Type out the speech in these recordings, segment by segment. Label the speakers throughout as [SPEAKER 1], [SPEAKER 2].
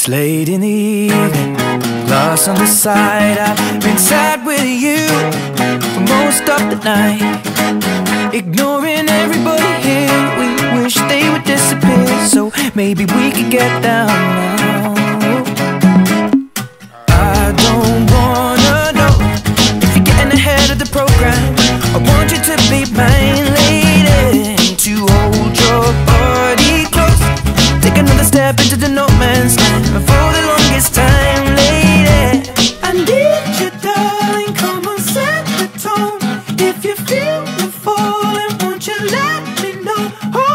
[SPEAKER 1] It's late in the evening, lost on the side. I've been sad with you for most of the night, ignoring everybody here. We wish they would disappear, so maybe we could get down now. I don't wanna know if you're getting ahead of the program. I want you to be mine, lady, to hold your body close. Take another step into the no man's land for the longest time, lady. I need you, darling, come on, set the tone. If you feel the falling, won't you let me know? Oh,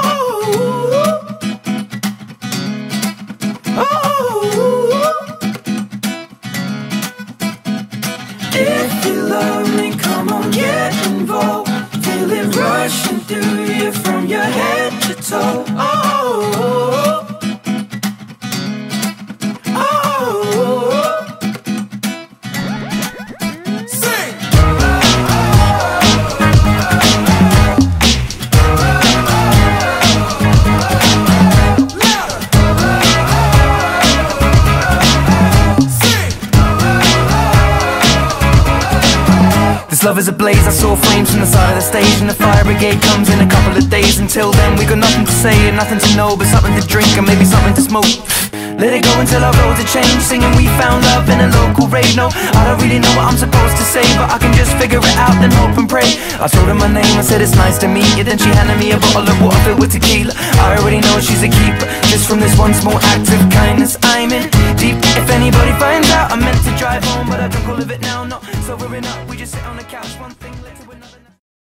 [SPEAKER 1] oh. If you love me, come on, get involved. Feel it rushing through you from your head to toe. Oh, this love is ablaze. I saw flames from the side of the stage, and the fire brigade comes in a couple of days. Until then we got nothing to say and nothing to know, but something to drink and maybe something to smoke. Let it go until our roads are changed, singing we found love in a local rave. No, I don't really know what I'm supposed to say, but I can just figure it out, then hope and pray. I told her my name, I said it's nice to meet you. Then she handed me a bottle of water filled with tequila. I already know she's a keeper, just from this one small act of kindness. I'm in deep. If anybody finds out, I meant to drive home, but I drunk all of it now. Not sobering up, we just sit on the couch, one thing later.